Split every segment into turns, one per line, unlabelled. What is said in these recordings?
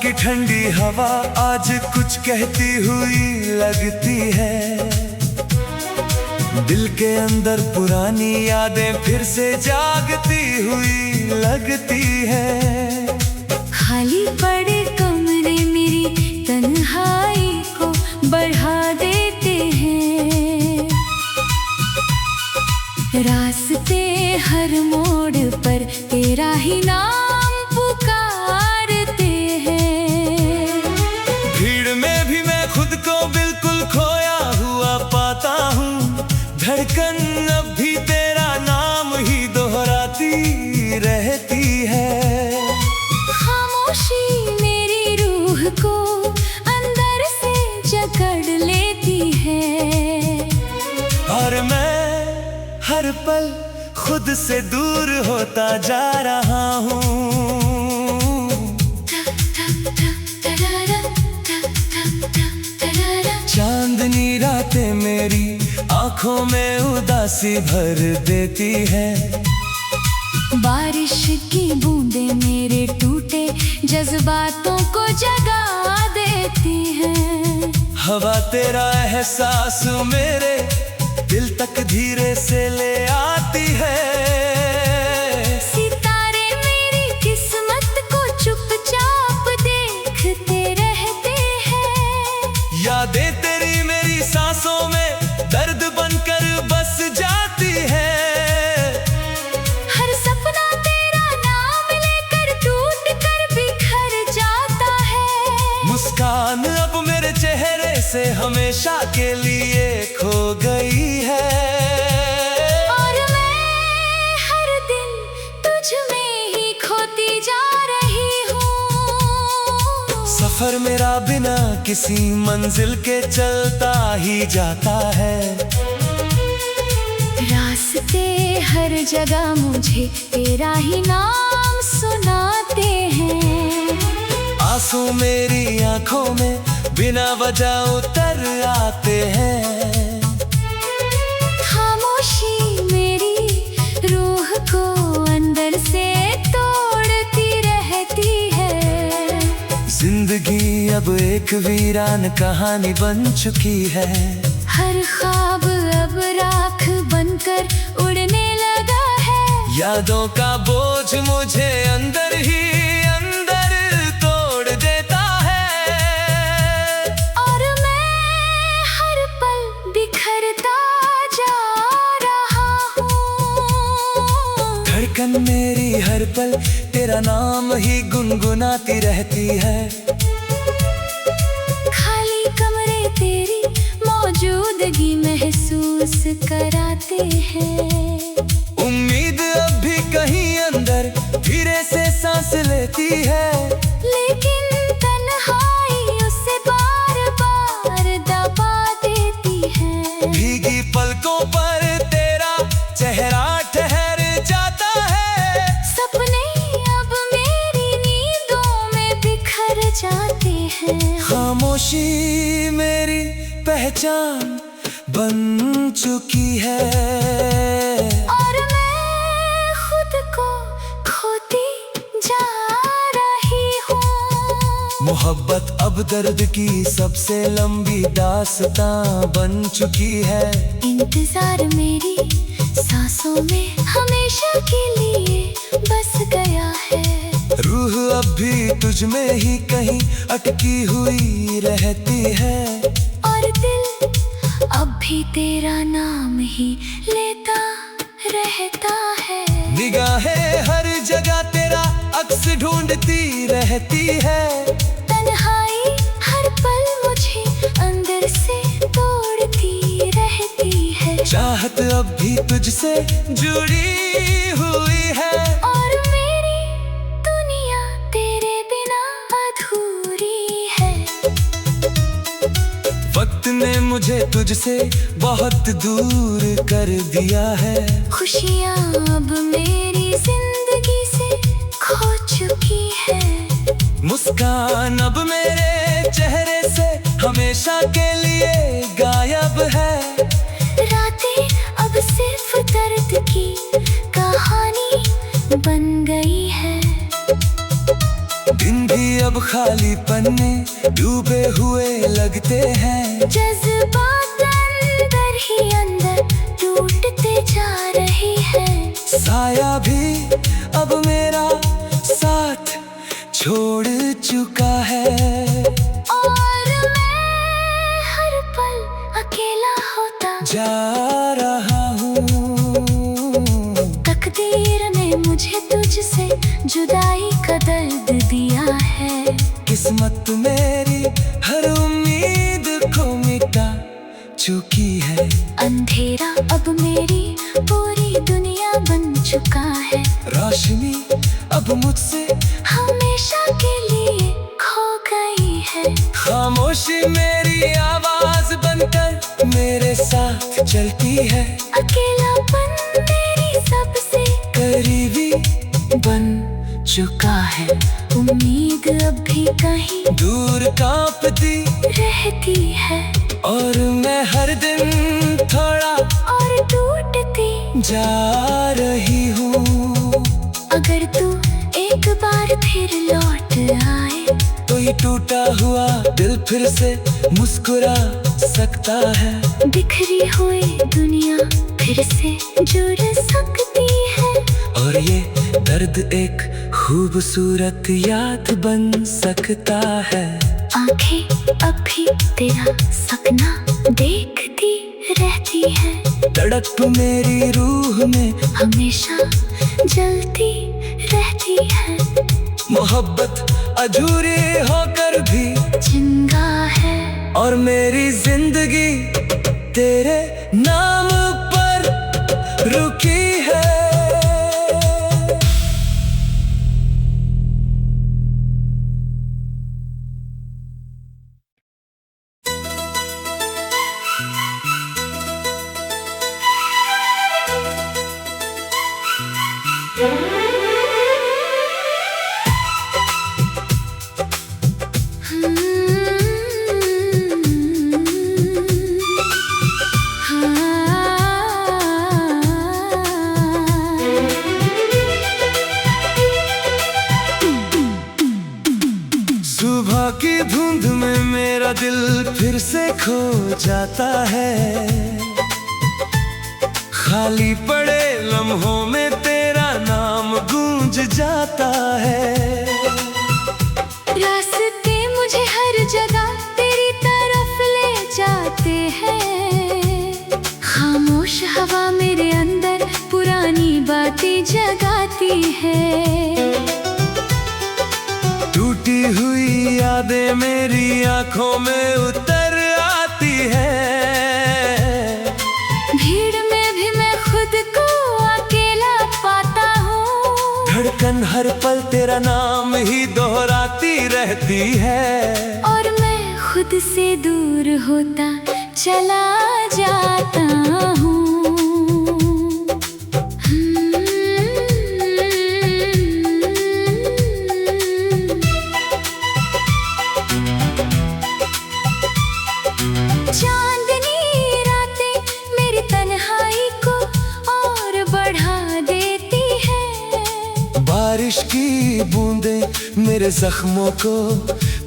की ठंडी हवा आज कुछ कहती हुई लगती है। दिल के अंदर पुरानी यादें फिर से जागती हुई लगती है।
खाली पड़े कमरे मेरी तन्हाई को बढ़ा देते हैं। रास्ते हर मोड़ पर तेरा ही नाम पुकारते हैं।
भीड़ में भी मैं खुद को बिल्कुल खोया हुआ पाता हूँ। धड़कन अब भी तेरा नाम ही दोहराती रहती है।
खामोशी मेरी रूह को अंदर से जकड़ लेती है।
और मैं हर पल खुद से दूर होता जा रहा हूँ। चांदनी रातें मेरी आंखों में उदासी भर देती है।
बारिश की बूंदें मेरे टूटे जज्बातों को जगा देती हैं।
हवा तेरा एहसास मेरे दिल तक धीरे से ले आती है।
सितारे मेरी किस्मत को चुपचाप देखते रहते हैं।
यादें तेरी मेरी सांसों में दर्द बनकर बस जाती है।
हर सपना तेरा नाम लेकर टूट कर बिखर जाता है।
मुस्कान अब मेरे चेहरे से हमेशा के लिए खो गई है।
और मैं हर दिन तुझ में ही खोती जा रही हूँ।
सफर मेरा बिना किसी मंजिल के चलता ही जाता है।
रास्ते हर जगह मुझे तेरा ही नाम सुनाते हैं।
आंसू मेरी आंखों में बिना वजह उतर आते हैं।
खामोशी मेरी रूह को अंदर से तोड़ती रहती है।
जिंदगी अब एक वीरान कहानी बन चुकी है।
हर ख्वाब अब राख बनकर उड़ने लगा है।
यादों का बोझ मुझे अंदर ही अंदर तोड़ देता है।
और मैं हर पल बिखरता जा रहा हूँ।
धड़कन मेरी हर पल तेरा नाम ही गुनगुनाती रहती है।
खाली कमरे तेरी मौजूदगी महसूस कराते हैं।
उम्मीद अब भी कहीं अंदर धीरे से सांस लेती है।
लेकिन तन्हाई उसे बार बार दबा देती है।
भीगी पलकों पर तेरा चेहरा ठहर जाता है।
सपने अब मेरी नींदों में बिखर जाते हैं।
खामोशी मेरी पहचान बन चुकी है।
और मैं खुद को खोती जा रही हूँ।
मोहब्बत अब दर्द की सबसे लंबी दास्तां बन चुकी है।
इंतजार मेरी सांसों में हमेशा के लिए बस गया है।
रूह अब भी तुझ में ही कहीं अटकी हुई रहती है।
और दिल अब भी तेरा नाम ही लेता रहता है।
निगाहें हर जगह तेरा अक्स ढूंढती रहती है।
तन्हाई हर पल मुझे अंदर से तोड़ती रहती है।
चाहत अब भी तुझसे जुड़ी हुई है।
और मेरी दुनिया तेरे बिना अधूरी है।
वक्त ने मुझे तुझसे बहुत दूर कर दिया है।
खुशियाँ अब मेरी जिंदगी से खो चुकी है।
मुस्कान अब मेरे चेहरे से हमेशा के लिए गायब है।
रातें अब सिर्फ दर्द की कहानी बन गई है।
दिन भी अब खालीपन में डूबे हुए लगते हैं।
जज्बात अंदर ही अंदर टूटते जा रही है।
साया भी अब मेरा साथ छोड़ चुका है।
और मैं हर पल अकेला होता
जा रहा हूँ।
तकदीर ने मुझे तुझसे जुदाई का दर्द दिया है।
किस्मत मेरी हर उम्मीद को मिटा चुकी है।
अंधेरा अब मेरी पूरी दुनिया बन चुका है।
रोशनी अब मुझसे
हमेशा के लिए खो गई है।
खामोशी मेरी आवाज बनकर मेरे साथ चलती है।
अकेलापन मेरी सबसे
करीबी
बन चुका है। उम्मीद अब भी कहीं
दूर कांपती
रहती है।
और मैं हर दिन थोड़ा
और टूटती
जा रही हूँ।
अगर तू एक बार फिर लौट आए
तो ये टूटा हुआ दिल फिर से मुस्कुरा सकता है।
बिखरी हुई दुनिया फिर से जुड़ सकती है।
और ये दर्द एक खूबसूरत याद बन सकता है।
आंखें अब भी तेरा सपना देखती रहती है।
तड़प मेरी रूह में
हमेशा जलती रहती है।
मोहब्बत अधूरी होकर भी
जिंदा है।
और मेरी जिंदगी तेरे नाम पर रुकी है। सुबह की धुंध में मेरा दिल फिर से खो जाता है। खाली पड़े लम्हों में तेरा नाम गूंज जाता है।
रास्ते मुझे हर जगह तेरी तरफ ले जाते हैं। खामोश हवा मेरे अंदर पुरानी बातें जगाती है।
टूटी हुई यादें मेरी आंखों में उतर आती है।
भीड़ में भी मैं खुद को अकेला पाता हूँ।
धड़कन हर पल तेरा नाम ही दोहराती रहती है।
और मैं खुद से दूर होता चला जाता हूँ। चांदनी रातें मेरी तन्हाई को और बढ़ा देती है।
बारिश की बूंदें मेरे जख्मों को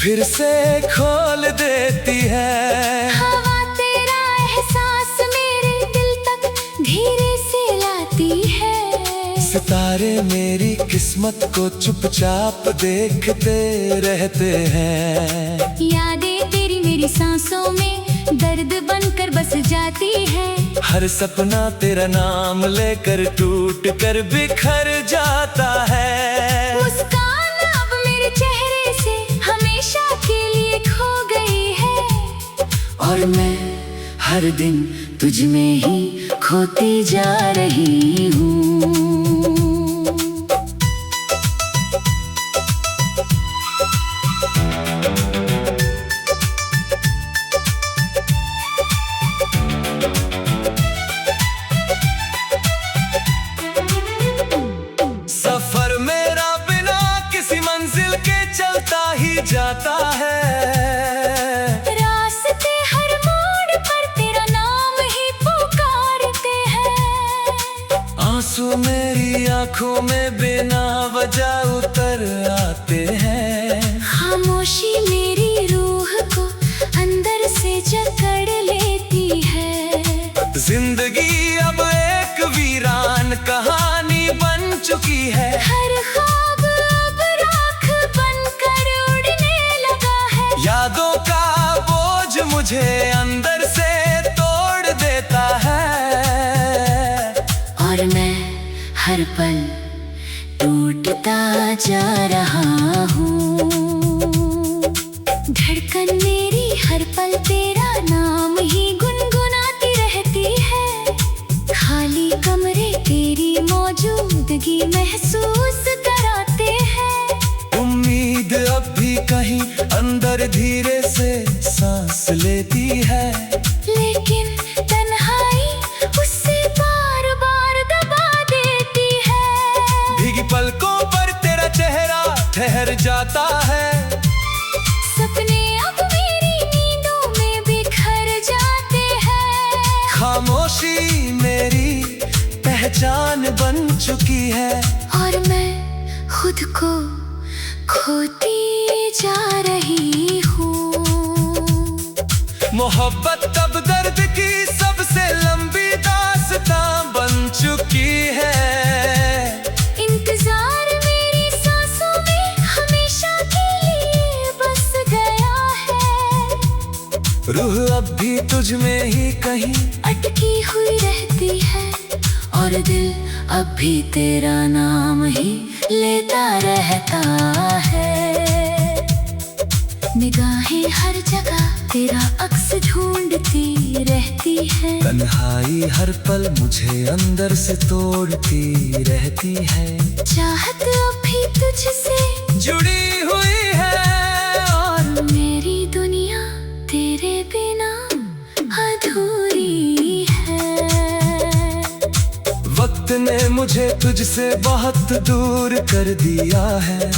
फिर से खोल देती है।
हवा तेरा एहसास मेरे दिल तक धीरे से लाती है।
सितारे मेरी किस्मत को चुपचाप देखते रहते हैं।
यादें तेरी मेरी सांसों में दर्द बनकर बस जाती है।
हर सपना तेरा नाम लेकर टूट कर बिखर जाता है।
मुस्कान अब मेरे चेहरे से हमेशा के लिए खो गई है।
और मैं हर दिन तुझ में ही खोती जा रही हूँ।
सफर मेरा बिना किसी मंजिल के चलता ही जाता है।
रास्ते हर मोड़ पर तेरा नाम ही पुकारते हैं।
आंसू मेरी आंखों में बिना वजह उतर आते हैं। अब एक वीरान कहानी बन चुकी है।
हर ख्वाब अब राख बनकर उड़ने लगा है।
यादों का बोझ मुझे अंदर से तोड़ देता है,
और मैं हर पल टूटता जा रहा हूँ।
धड़कन मेरी हर पल तेरा नाम ही गुनगुनाती रहती है। खाली कमरे तेरी मौजूदगी महसूस कराते हैं।
उम्मीद अब भी कहीं अंदर धीरे से सांस लेती है,
लेकिन तन्हाई उससे बार बार दबा देती है।
भीगी पलकों पर तेरा चेहरा ठहर जाता है।
सपने अब मेरी नींदों में बिखर जाते हैं।
खामोशी मेरी पहचान बन चुकी है,
और मैं खुद को खोती जा रही हूँ।
मोहब्बत अब दर्द की सबसे लंबी दास्तां बन चुकी है।
इंतजार मेरी सांसों में हमेशा के लिए बस गया है।
रूह अब भी तुझ में ही कहीं
अटकी हुई रहती है,
और दिल अब भी तेरा नाम ही लेता रहता है।
निगाहें हर जगह तेरा अक्स ढूंढती रहती है।
तन्हाई हर पल मुझे अंदर से तोड़ती रहती है।
चाहत अब भी तुझसे
जुड़ी हुई है,
और मेरी दुनिया तेरे बिना अधूरी है।
वक्त ने मुझे तुझसे बहुत दूर कर दिया है।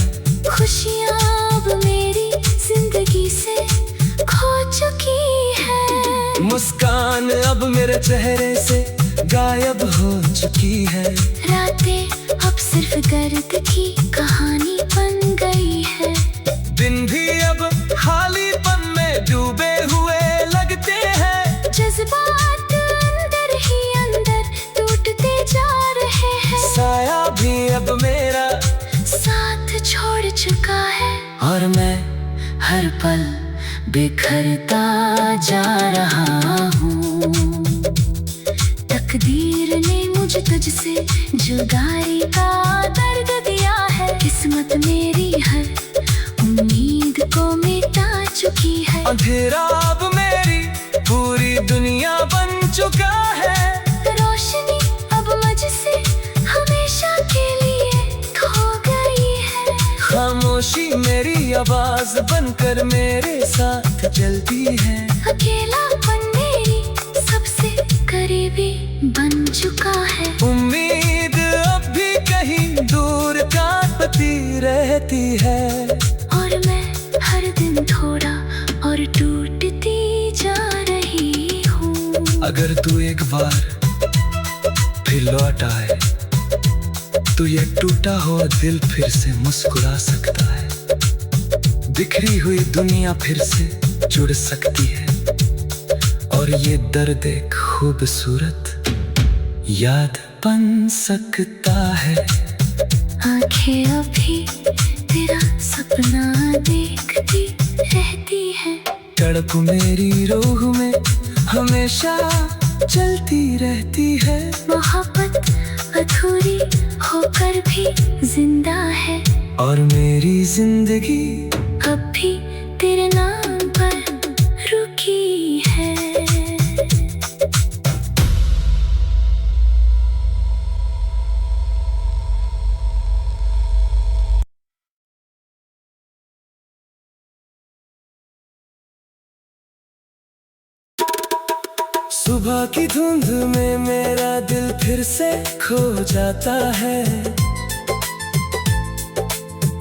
खुशियाँ अब मेरी जिंदगी से खो चुकी है।
मुस्कान अब मेरे चेहरे से गायब हो चुकी है।
रातें अब सिर्फ दर्द की कहानी बन गई है।
दिन भी अब खालीपन में डूबे हुए लगते हैं।
जज्बात अंदर ही अंदर टूटते जा रहे हैं।
साया भी अब मेरा
साथ छोड़ चुका है,
और मैं हर पल बिखरता जा रहा हूँ।
तकदीर ने मुझे तुझसे जुदाई का दर्द दिया है। किस्मत मेरी हर उम्मीद को मिटा चुकी है।
अंधेरा अब मेरी पूरी दुनिया बन चुका है।
रोशनी अब मुझसे हमेशा के लिए खो गई है।
खामोशी मेरी आवाज बनकर मेरे साथ चलती है।
अकेलापन मेरी सबसे करीबी बन चुका है।
उम्मीद अब भी कहीं दूर कांपती रहती है,
और मैं हर दिन थोड़ा और टूटती जा रही हूँ।
अगर तू एक बार फिर लौट आए तो ये टूटा हुआ दिल फिर से मुस्कुरा सकता है। बिखरी हुई दुनिया फिर से जुड़ सकती है, और ये दर्द एक खूबसूरत याद बन सकता है।
आंखें अभी तेरा सपना देखती रहती है।
तड़प मेरी रूह में हमेशा चलती रहती है।
मोहब्बत अधूरी होकर भी जिंदा है,
और मेरी जिंदगी
अब भी तेरे नाम पर रुकी है।
सुबह की धुंध में मेरा दिल फिर से खो जाता है।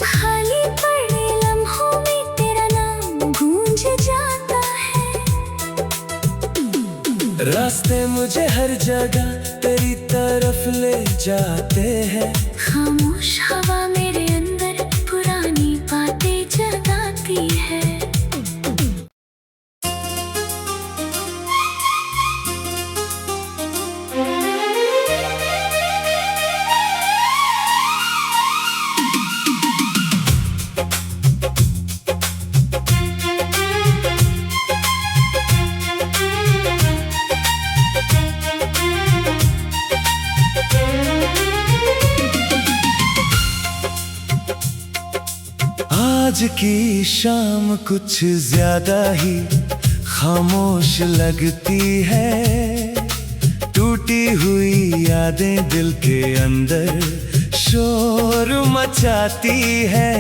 खाली पड़े लम्हों में तेरा नाम गूंज जाता है।
रास्ते मुझे हर जगह तेरी तरफ ले जाते हैं।
खामोश हवा मेरे अंदर पुरानी बातें जगाती है।
आज की शाम कुछ ज्यादा ही खामोश लगती है। टूटी हुई यादें दिल के अंदर शोर मचाती है।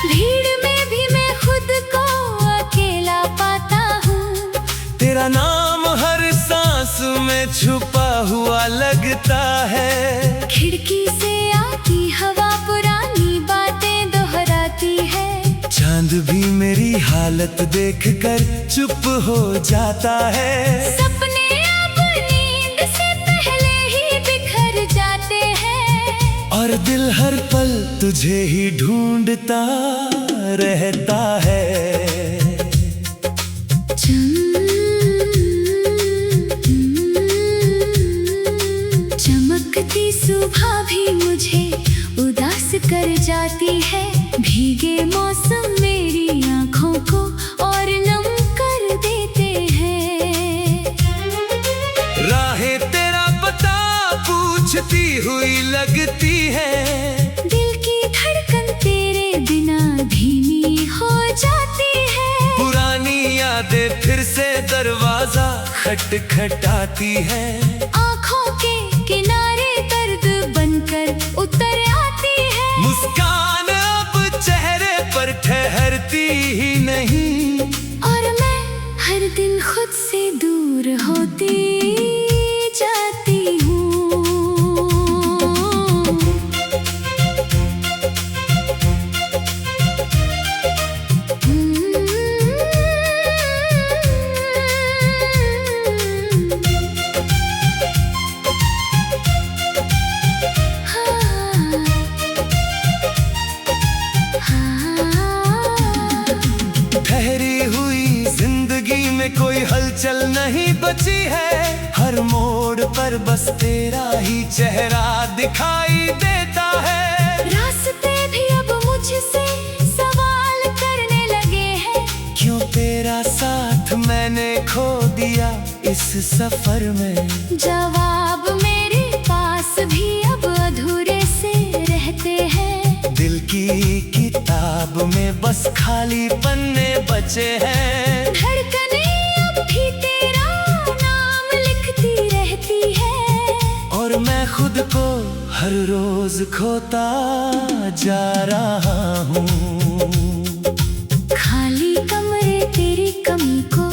भीड़ में भी मैं खुद को अकेला पाता हूँ।
तेरा नाम हर सांस में छुपा हुआ लगता है।
खिड़की से आती हवा पुरानी बातें दोहराती है।
चांद भी मेरी हालत देखकर चुप हो जाता है।
सपने अब नींद से पहले ही बिखर जाते हैं।
और दिल हर पल तुझे ही ढूंढता रहता है।
चमकती सुबह भी मुझे उदास कर जाती है। भीगे मौसम मेरी आँखों को और नम कर देते हैं।
राहें तेरा पता पूछती हुई लगती है।
दिल की धड़कन तेरे बिना धीमी हो जाती है।
पुरानी यादें फिर से दरवाजा खटखटाती है।
आँखों के किनारे दर्द बनकर उतर आती है।
मुस्कान अब चेहरे पर ठहरती ही नहीं।
और मैं हर दिन खुद से दूर होती जाती हूँ।
ठहरी हुई जिंदगी में कोई हलचल नहीं बची है। हर मोड़ पर बस तेरा ही चेहरा दिखाई देता है।
रास्ते भी अब मुझसे सवाल करने लगे हैं।
क्यों तेरा साथ मैंने खो दिया इस सफर में।
जवाब मेरे पास भी अब अधूरे से रहते हैं।
दिल की किताब में बस खाली पन्ने बचे हैं।
धड़कने अब भी तेरा नाम लिखती रहती है।
और मैं खुद को हर रोज खोता जा रहा हूँ।
खाली कमरे तेरी कमी को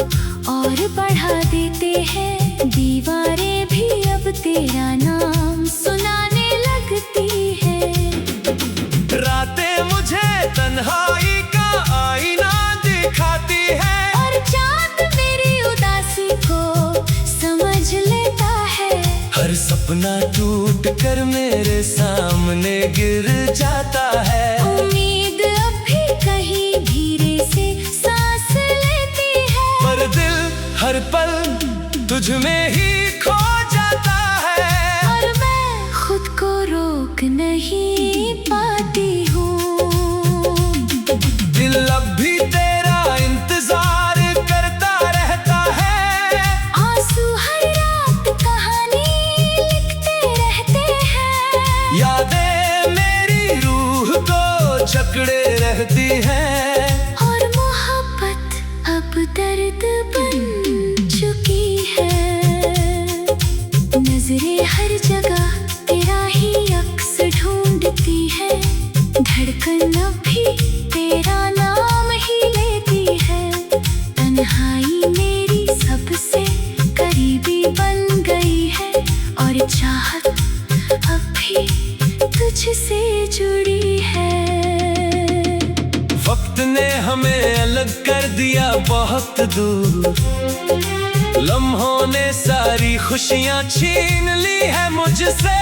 और बढ़ा देते हैं। दीवारें भी अब तेरा नाम सुनाने लगती है।
रातें मुझे तन्हाई का आईना दिखाती है।
और चाँद मेरी उदासी को समझ लेता है।
हर सपना टूट कर मेरे सामने गिर जाता है।
उम्मीद अब भी कहीं धीरे से सांस लेती है।
पर दिल हर पल तुझ में ही खो जाता है।
और मैं खुद को रोक नहीं पाती हूँ।
दिल अब भी तेरा इंतजार करता रहता है।
आंसू हर रात कहानी लिखते रहते हैं।
यादें मेरी रूह को जकड़े रहती हैं।
और मोहब्बत अब दर्द बन चुकी है। नजरें हर जगह तेरा ही अक्स ढूंढती है। धड़कन अब भी तेरा नाम ही लेती है। तन्हाई मेरी सबसे करीबी बन गई है। और चाहत अब भी तुझसे जुड़ी है।
वक्त ने हमें अलग कर दिया बहुत दूर। लम्हों ने सारी खुशियाँ छीन ली है मुझसे।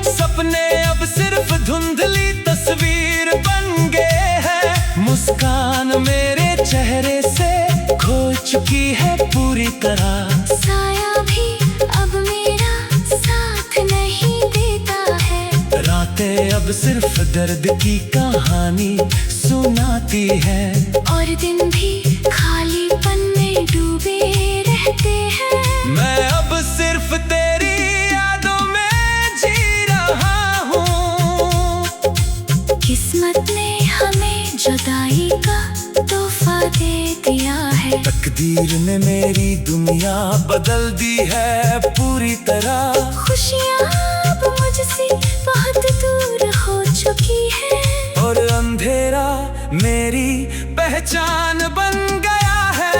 सपने अब सिर्फ धुंधली तस्वीर बन गए हैं। मुस्कान मेरे चेहरे से खो चुकी है पूरी तरह।
साया भी अब मेरा साथ नहीं देता है।
रातें अब सिर्फ दर्द की कहानी सुनाती है।
और दिन भी खालीपन में डूबे रहते हैं।
मैं अब सिर्फ तेरी यादों में जी रहा हूँ।
किस्मत ने हमें
तकदीर ने मेरी दुनिया बदल दी है पूरी तरह।
खुशियाँ अब मुझसे बहुत दूर हो चुकी है,
और अंधेरा मेरी पहचान बन गया है।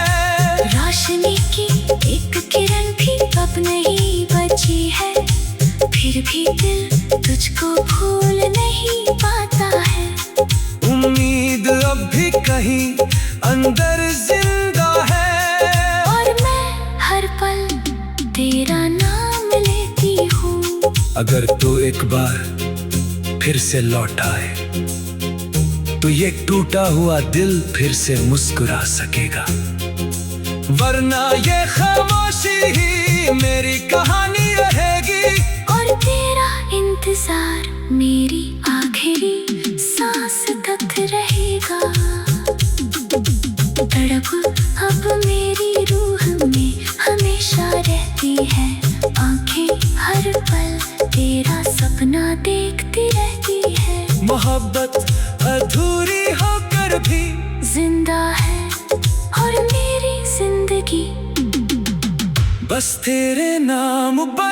रोशनी की एक किरण भी अब नहीं बची है, फिर भी दिल तुझको भूल नहीं पाता है।
उम्मीद अब भी कहीं अंदर जिंदा है,
और मैं हर पल तेरा नाम लेती हूँ।
अगर तू एक बार फिर से लौट आए तो ये टूटा हुआ दिल फिर से मुस्कुरा सकेगा, वरना ये खामोशी ही मेरी कहानी रहेगी।
और तेरा इंतजार मेरी आखिरी सांस तक रहेगा। तड़प अब मेरी रूह में हमेशा रहती है, आंखें हर पल तेरा सपना देखती रहती है।
मोहब्बत अधूरी होकर भी
जिंदा है और मेरी जिंदगी
बस तेरे नाम पर